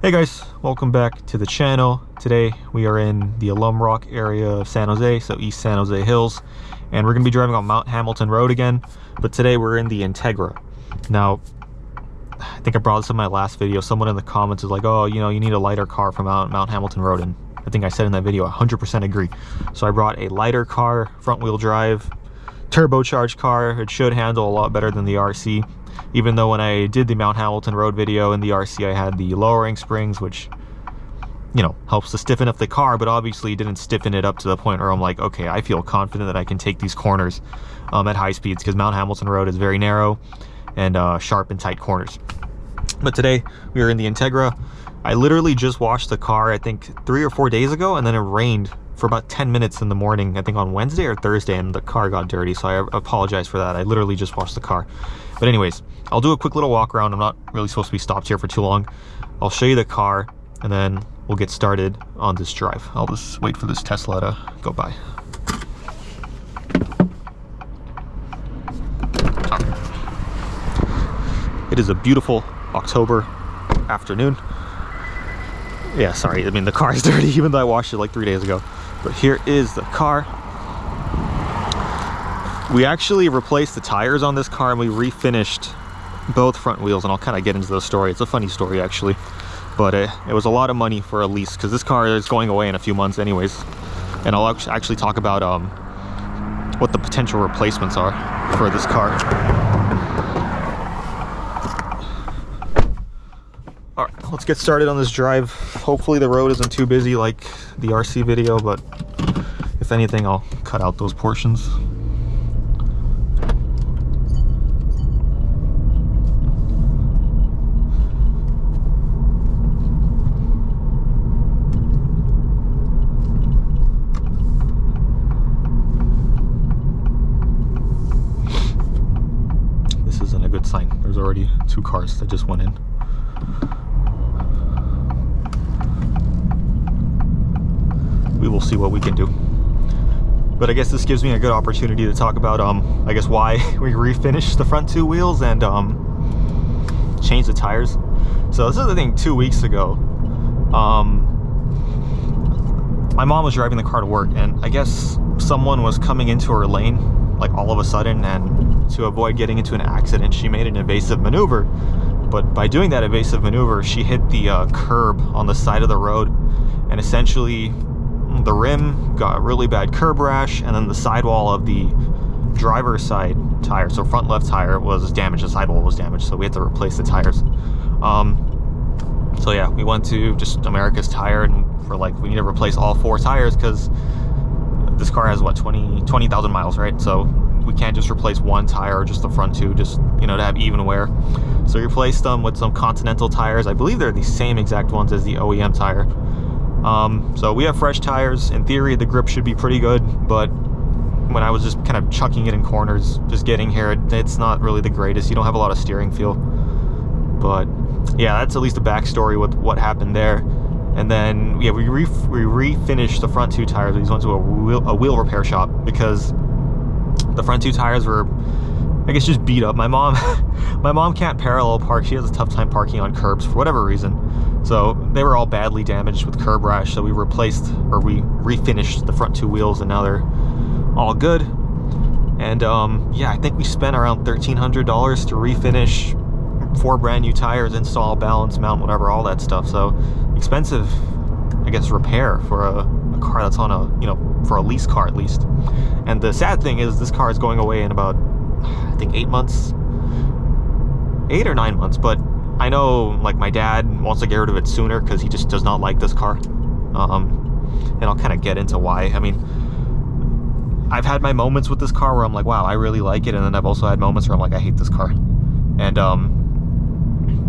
Hey guys, welcome back to the channel. Today we are in the Alum Rock area of San Jose, so East San Jose Hills, and we're going to be driving on Mount Hamilton Road again, but today we're in the Integra. Now, I think I brought this in my last video. Someone in the comments is like, oh, you know, you need a lighter car for Mount Hamilton Road, and I think I said in that video, 100% agree. So I brought a lighter car, front wheel drive, turbocharged car. It should handle a lot better than the RC. Even though when I did the Mount Hamilton Road video in the RC, I had the lowering springs, which, you know, helps to stiffen up the car, but obviously didn't stiffen it up to the point where I'm like, okay, I feel confident that I can take these corners at high speeds, because Mount Hamilton Road is very narrow and sharp and tight corners. But today we are in the Integra. I literally just washed the car, I think 3 or 4 days ago, and then it rained for about 10 minutes in the morning, I think on Wednesday or Thursday, and the car got dirty, so I apologize for that. I literally just washed the car. But anyways, I'll do a quick little walk around. I'm not really supposed to be stopped here for too long. I'll show you the car, and then we'll get started on this drive. I'll just wait for this Tesla to go by. It is a beautiful October afternoon. Yeah, sorry, I mean the car is dirty even though I washed it like 3 days ago. But here is the car. We actually replaced the tires on this car and we refinished both front wheels, and I'll kind of get into the story. It's a funny story actually, but it was a lot of money for a lease because this car is going away in a few months anyways. And I'll actually talk about what the potential replacements are for this car. All right, let's get started on this drive. Hopefully the road isn't too busy like the RC video, but if anything, I'll cut out those portions. This isn't a good sign. There's already 2 cars that just went in. We will see what we can do. But I guess this gives me a good opportunity to talk about I guess why we refinished the front 2 wheels and changed the tires. So this is the thing. 2 weeks ago, my mom was driving the car to work, and I guess someone was coming into her lane like all of a sudden, and to avoid getting into an accident, she made an evasive maneuver. But by doing that evasive maneuver, she hit the curb on the side of the road, and essentially the rim got a really bad curb rash, and then the sidewall of the driver's side tire, so front left tire, was damaged. The sidewall was damaged, so we had to replace the tires. So yeah, we went to just America's Tire, and we're like, we need to replace all 4 tires because this car has what, 20,000 miles, right? So we can't just replace 1 tire or just the front 2, just, you know, to have even wear. So we replaced them with some Continental tires. I believe they're the same exact ones as the OEM tire. So we have fresh tires. In theory, the grip should be pretty good, but when I was just kind of chucking it in corners, just getting here, it's not really the greatest. You don't have a lot of steering feel. But yeah, that's at least a backstory with what happened there. And then yeah, we refinished the front 2 tires. We went to a wheel repair shop because the front 2 tires were, I guess, just beat up. My mom can't parallel park. She has a tough time parking on curbs for whatever reason. So they were all badly damaged with curb rash. So we refinished the front 2 wheels, and now they're all good. And yeah, I think we spent around $1,300 to refinish 4 brand new tires, install, balance, mount, whatever, all that stuff. So expensive, I guess, repair for a car that's on a, you know, for a lease car at least. And the sad thing is this car is going away in about, I think 8 months, 8 or 9 months. But I know, like, my dad wants to get rid of it sooner because he just does not like this car. And I'll kind of get into why. I mean, I've had my moments with this car where I'm like, wow, I really like it. And then I've also had moments where I'm like, I hate this car. And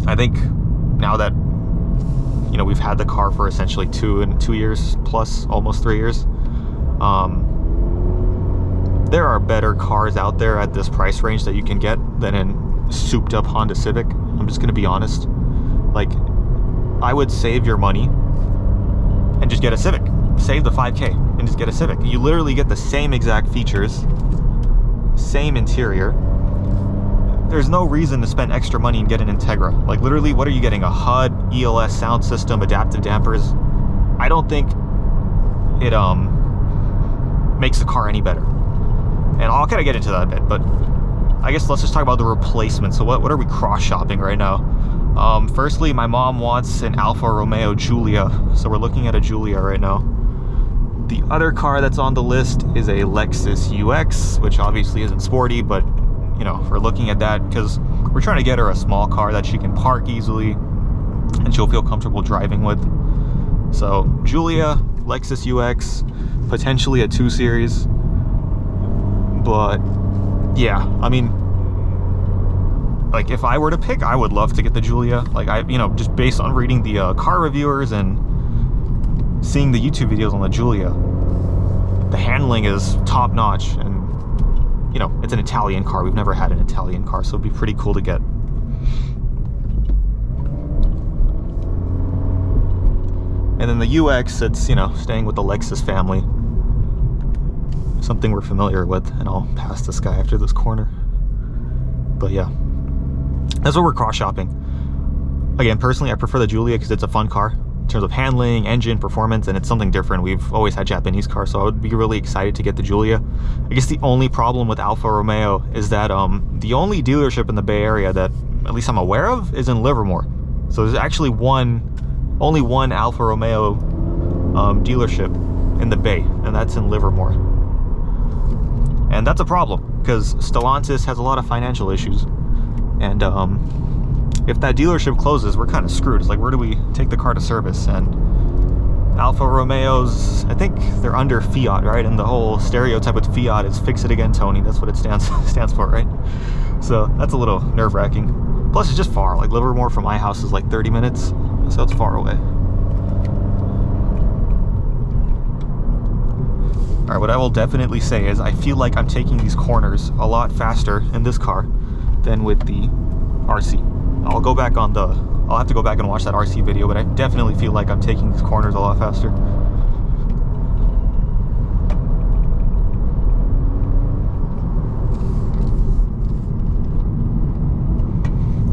I think now that, you know, we've had the car for essentially 2 years plus, almost 3 years, there are better cars out there at this price range that you can get than a souped up Honda Civic. I'm just gonna be honest. Like, I would save your money and just get a Civic. Save the $5K and just get a Civic. You literally get the same exact features, same interior, there's no reason to spend extra money and get an Integra. Like literally, what are you getting? A HUD, ELS sound system, adaptive dampers. I don't think it makes the car any better. And I'll kind of get into that a bit, but I guess let's just talk about the replacement. So what are we cross shopping right now? Firstly, my mom wants an Alfa Romeo Giulia, so we're looking at a Giulia right now. The other car that's on the list is a Lexus UX, which obviously isn't sporty, but you know, we're looking at that because we're trying to get her a small car that she can park easily and she'll feel comfortable driving with. So Giulia, Lexus UX, potentially a 2 Series. But yeah, I mean, like if I were to pick, I would love to get the Giulia. Like you know, just based on reading the car reviewers and seeing the YouTube videos on the Giulia, the handling is top notch, and you know, it's an Italian car. We've never had an Italian car, so it'd be pretty cool to get. And then the UX, it's, you know, staying with the Lexus family. Something we're familiar with, and I'll pass this guy after this corner. But yeah, that's what we're cross shopping. Again, personally, I prefer the Giulia because it's a fun car in terms of handling, engine, performance, and it's something different. We've always had Japanese cars, so I would be really excited to get the Giulia. I guess the only problem with Alfa Romeo is that the only dealership in the Bay Area that at least I'm aware of is in Livermore. So there's actually only one Alfa Romeo dealership in the Bay, and that's in Livermore. And that's a problem because Stellantis has a lot of financial issues, and if that dealership closes, we're kind of screwed. It's like, where do we take the car to service? And Alfa Romeos, I think they're under Fiat, right? And the whole stereotype with Fiat is "fix it again, Tony." That's what it stands for, right? So that's a little nerve-wracking. Plus, it's just far. Like Livermore from my house is like 30 minutes, so it's far away. All right, what I will definitely say is I feel like I'm taking these corners a lot faster in this car than with the RC. I'll have to go back and watch that RC video, but I definitely feel like I'm taking these corners a lot faster.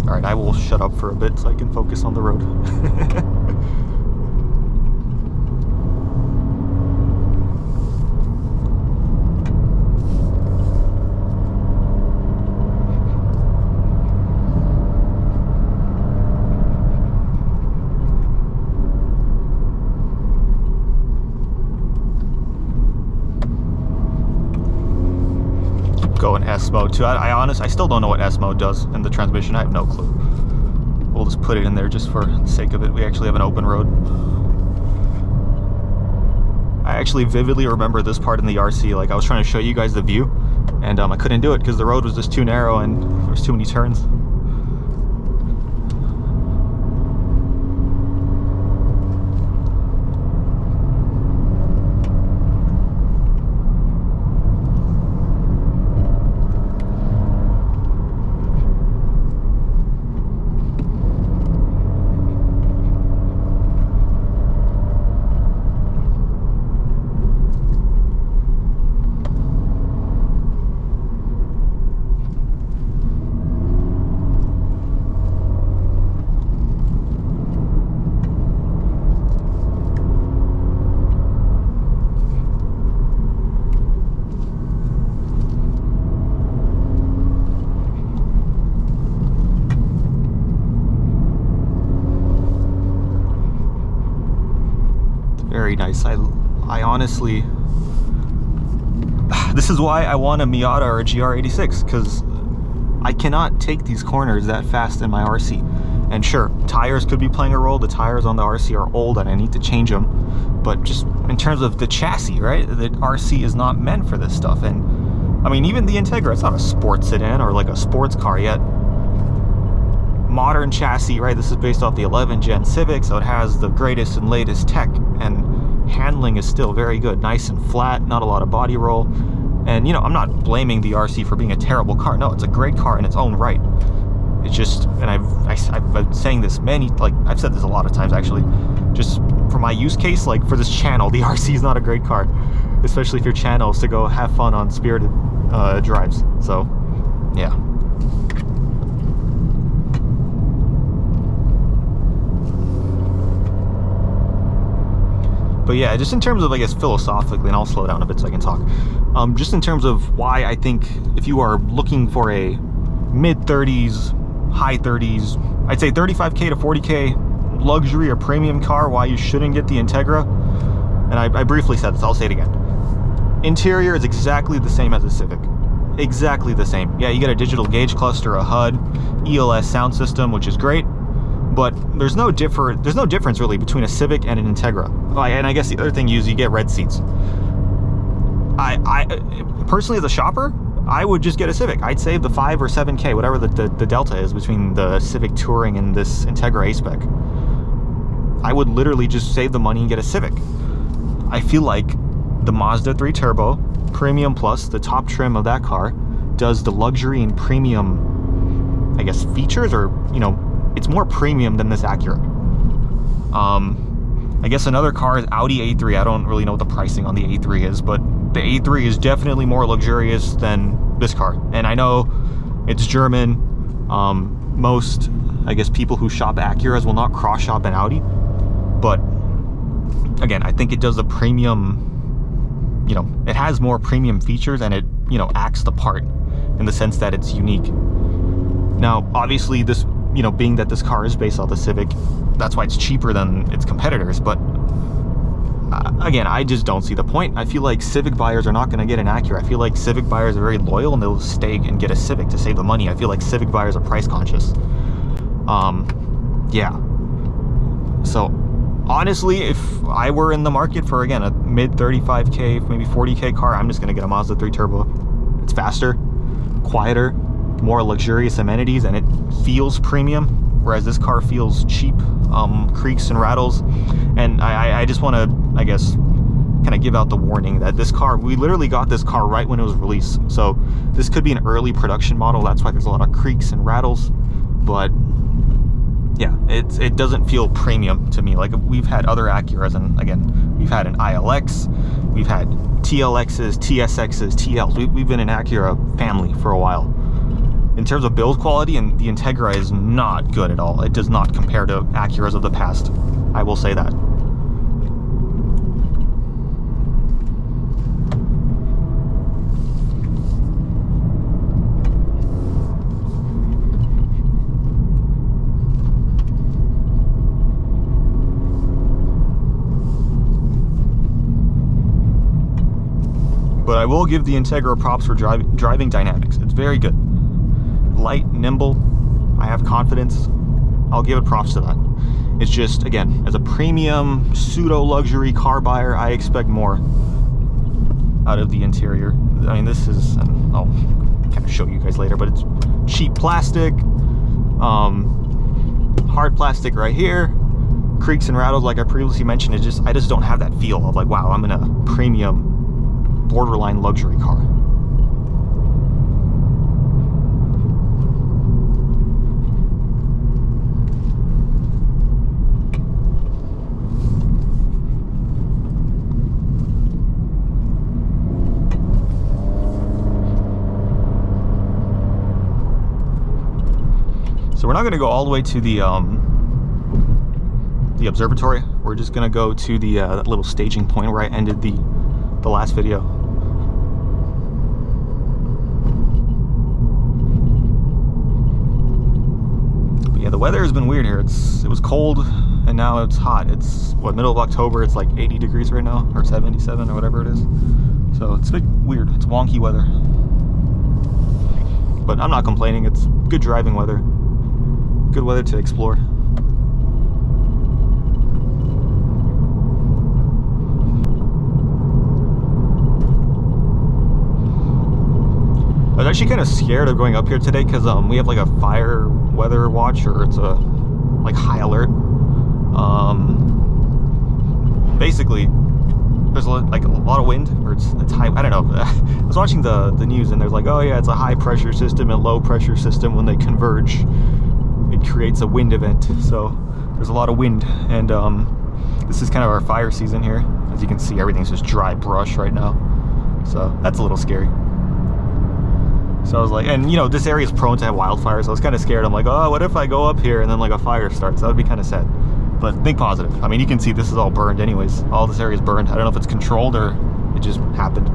All right, I will shut up for a bit so I can focus on the road. Go in S mode too. I still don't know what S mode does in the transmission. I have no clue. We'll just put it in there just for the sake of it. We actually have an open road. I actually vividly remember this part in the RC. Like I was trying to show you guys the view, and I couldn't do it because the road was just too narrow and there was too many turns. Very nice. I honestly, this is why I want a Miata or a GR86, because I cannot take these corners that fast in my RC. And sure, tires could be playing a role. The tires on the RC are old and I need to change them. But just in terms of the chassis, right? The RC is not meant for this stuff. And I mean, even the Integra, it's not a sports sedan or like a sports car yet. Modern chassis, right? This is based off the 11 Gen Civic, so it has the greatest and latest tech, and handling is still very good, nice and flat, not a lot of body roll. And you know, I'm not blaming the RC for being a terrible car. No, it's a great car in its own right. It's just, and I've been saying this I've said this a lot of times actually, just for my use case, like for this channel, the RC is not a great car, especially if your channel is to go have fun on spirited drives. So yeah. But yeah, just in terms of, I guess, philosophically, and I'll slow down a bit so I can talk. Just in terms of why I think if you are looking for a mid-30s, high 30s, I'd say 35K to 40K luxury or premium car, why you shouldn't get the Integra. And I briefly said this, I'll say it again. Interior is exactly the same as a Civic. Exactly the same. Yeah, you get a digital gauge cluster, a HUD, ELS sound system, which is great, but there's no difference really between a Civic and an Integra. And I guess the other thing is you get red seats. I personally, as a shopper, I would just get a Civic. I'd save the 5 or 7K, whatever the delta is between the Civic Touring and this Integra A-Spec. I would literally just save the money and get a Civic. I feel like the Mazda 3 Turbo Premium Plus, the top trim of that car, does the luxury and premium, I guess, features, or, you know, it's more premium than this Acura. I guess another car is Audi A3. I don't really know what the pricing on the A3 is, but the A3 is definitely more luxurious than this car. And I know it's German. Most, I guess, people who shop Acuras will not cross shop an Audi, but again, I think it does the premium, you know, it has more premium features, and it, you know, acts the part in the sense that it's unique. Now, obviously, this, you know, being that this car is based off the Civic, that's why it's cheaper than its competitors, but again, I just don't see the point. I feel like Civic buyers are not going to get an Acura. I feel like Civic buyers are very loyal and they'll stay and get a Civic to save the money. I feel like Civic buyers are price conscious. Yeah. So honestly, if I were in the market for, again, a mid 35K, maybe 40K car, I'm just going to get a Mazda 3 Turbo. It's faster, quieter, more luxurious amenities, and it feels premium, whereas this car feels cheap, creaks and rattles. And I just want to, I guess, kind of give out the warning that this car, we literally got this car right when it was released, so this could be an early production model. That's why there's a lot of creaks and rattles. But yeah, it doesn't feel premium to me. Like, we've had other Acuras, and again, we've had an ILX, we've had TLXs, TSXs, TLs. We've been an Acura family for a while. In terms of build quality, and the Integra is not good at all. It does not compare to Acuras of the past. I will say that. But I will give the Integra props for driving dynamics. It's very good. Light, nimble, I have confidence. I'll give it props to that. It's just, again, as a premium pseudo-luxury car buyer, I expect more out of the interior. I mean, this is, and I'll kind of show you guys later, but it's cheap plastic, hard plastic right here, creaks and rattles like I previously mentioned. It's just, I just don't have that feel of like, wow, I'm in a premium borderline luxury car. So we're not going to go all the way to the observatory. We're just going to go to the that little staging point where I ended the last video. But yeah, the weather has been weird here. It was cold and now it's hot. It's what, middle of October. It's like 80 degrees right now, or 77 or whatever it is. So it's a bit weird. It's wonky weather. But I'm not complaining. It's good driving weather. Good weather to explore. I was actually kind of scared of going up here today because we have like a fire weather watch, or it's a like high alert. Basically, there's like a lot of wind, or it's high. I don't know. I was watching the news, and there's like, oh yeah, it's a high pressure system and low pressure system. When they converge, it creates a wind event. So there's a lot of wind, and this is kind of our fire season here. As you can see, everything's just dry brush right now. So that's a little scary. So I was like, and you know, this area is prone to have wildfires, so I was kind of scared. I'm like, oh, what if I go up here and then like a fire starts? That would be kind of sad. But think positive. I mean, you can see this is all burned anyways. All this area is burned. I don't know if it's controlled or it just happened.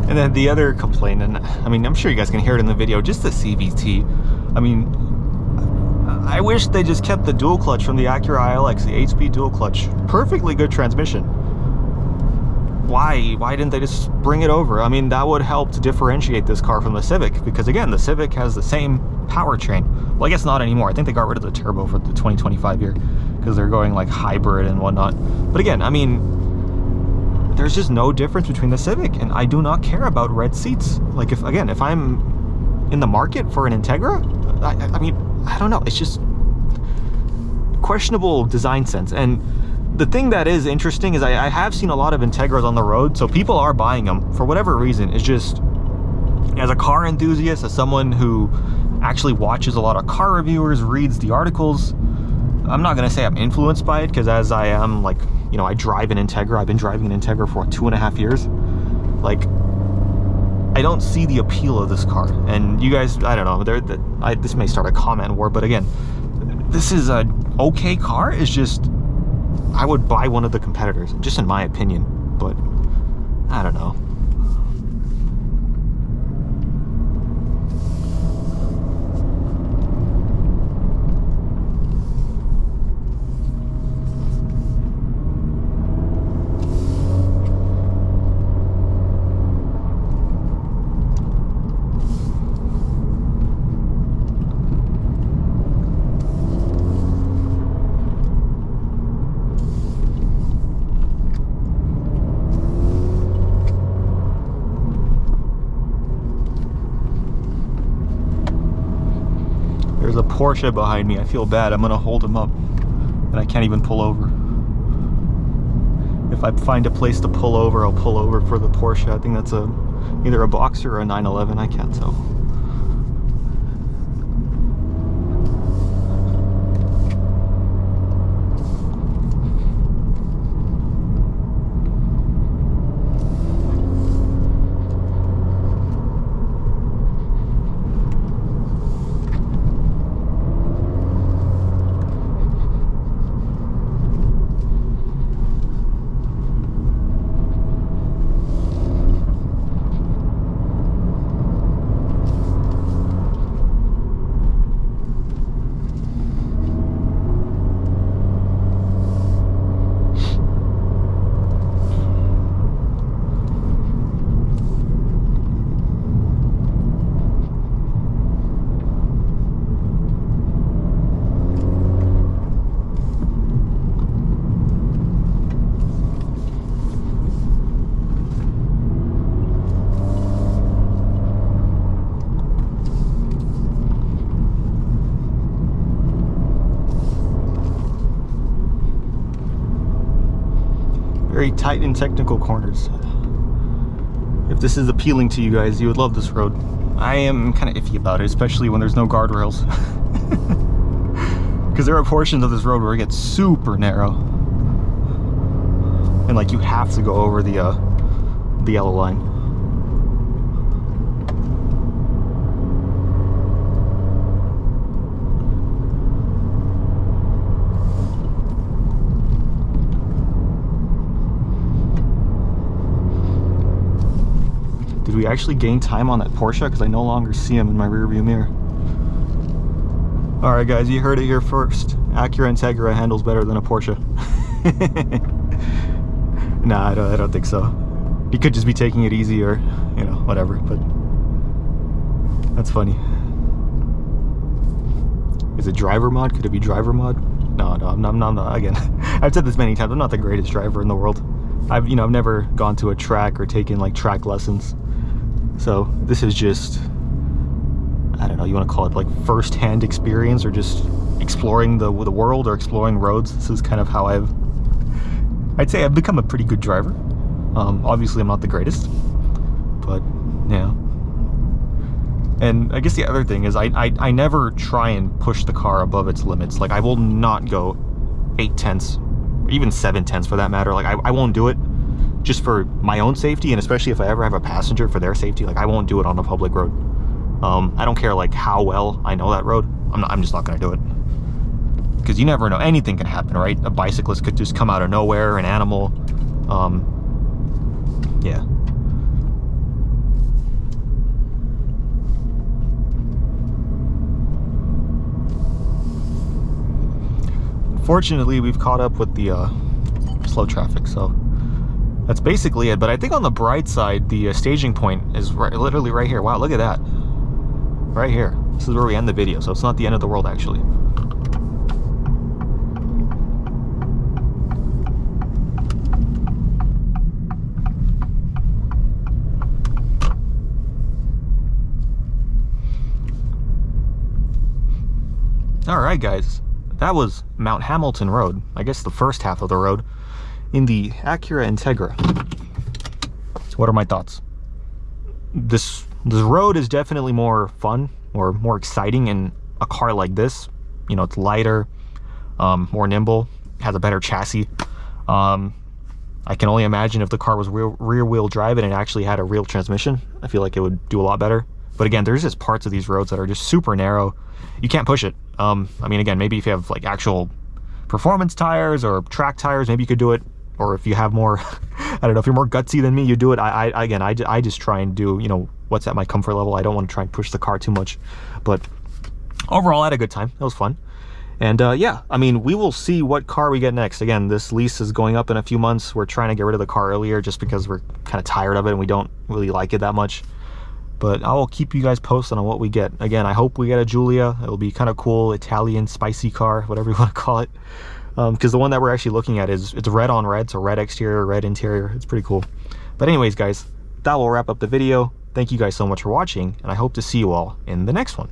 And then the other complaint, and I mean, I'm sure you guys can hear it in the video, just the CVT. I mean, I wish they just kept the dual clutch from the Acura ILX, the 8-speed dual clutch. Perfectly good transmission. Why didn't they just bring it over? I mean, that would help to differentiate this car from the Civic, because again, the Civic has the same powertrain. Well, I guess not anymore. I think they got rid of the turbo for the 2025 year, because they're going like hybrid and whatnot. But again, I mean, there's just no difference between the Civic, and I do not care about red seats. Like, if I'm in the market for an Integra, I mean, I don't know, it's just questionable design sense. And the thing that is interesting is I have seen a lot of Integras on the road, so people are buying them for whatever reason. It's just, as a car enthusiast, as someone who actually watches a lot of car reviewers, reads the articles, I'm not gonna say I'm influenced by it, because as I am, like, you know, I drive an Integra. I've been driving an Integra for 2.5 years. Like, I don't see the appeal of this car. And you guys, I don't know, this may start a comment war, but again, this is a okay car. It's just, I would buy one of the competitors, just in my opinion, but I don't know. There's a Porsche behind me. I feel bad. I'm gonna hold him up and I can't even pull over. If I find a place to pull over, I'll pull over for the Porsche. I think that's either a Boxer or a 911, I can't tell. Very tight and technical corners. If this is appealing to you guys, you would love this road. I am kind of iffy about it, especially when there's no guardrails. Because there are portions of this road where it gets super narrow. And like you have to go over the yellow line. Did we actually gain time on that Porsche? Because I no longer see him in my rear view mirror. All right, guys, you heard it here first. Acura Integra handles better than a Porsche. Nah, I don't think so. He could just be taking it easy, or, you know, whatever, but that's funny. Is it driver mod? Could it be driver mod? No, I'm not, again, I've said this many times, I'm not the greatest driver in the world. I've never gone to a track or taken like track lessons. So this is just, I don't know, you want to call it like first-hand experience, or just exploring the world, or exploring roads. This is kind of how I'd say I've become a pretty good driver. Obviously I'm not the greatest, but yeah. And I guess the other thing is I never try and push the car above its limits. Like, I will not go 8/10, even 7/10 for that matter. Like, I won't do it just for my own safety, and especially if I ever have a passenger, for their safety. Like, I won't do it on a public road. I don't care like how well I know that road. I'm just not gonna do it, because you never know, anything can happen, right? A bicyclist could just come out of nowhere, an animal. Yeah. Fortunately, we've caught up with the slow traffic, so that's basically it. But I think on the bright side, the staging point is literally right here. Wow, look at that. Right here. This is where we end the video, so it's not the end of the world, actually. All right, guys. That was Mount Hamilton Road, I guess the first half of the road, in the Acura Integra. What are my thoughts? This road is definitely more fun, or more exciting in a car like this. You know, it's lighter, more nimble, has a better chassis. I can only imagine if the car was rear wheel drive and it actually had a real transmission. I feel like it would do a lot better. But again, there's just parts of these roads that are just super narrow. You can't push it. I mean, again, maybe if you have like actual performance tires or track tires, maybe you could do it. Or if you have more, I don't know, if you're more gutsy than me, you do it. I just try and do, you know, what's at my comfort level. I don't want to try and push the car too much. But overall, I had a good time. It was fun. And yeah, I mean, we will see what car we get next. Again, this lease is going up in a few months. We're trying to get rid of the car earlier just because we're kind of tired of it and we don't really like it that much. But I will keep you guys posted on what we get. Again, I hope we get a Giulia. It'll be kind of cool, Italian spicy car, whatever you want to call it. Because the one that we're actually looking at it's red on red, so red exterior, red interior. It's pretty cool. But anyways, guys, that will wrap up the video. Thank you guys so much for watching, and I hope to see you all in the next one.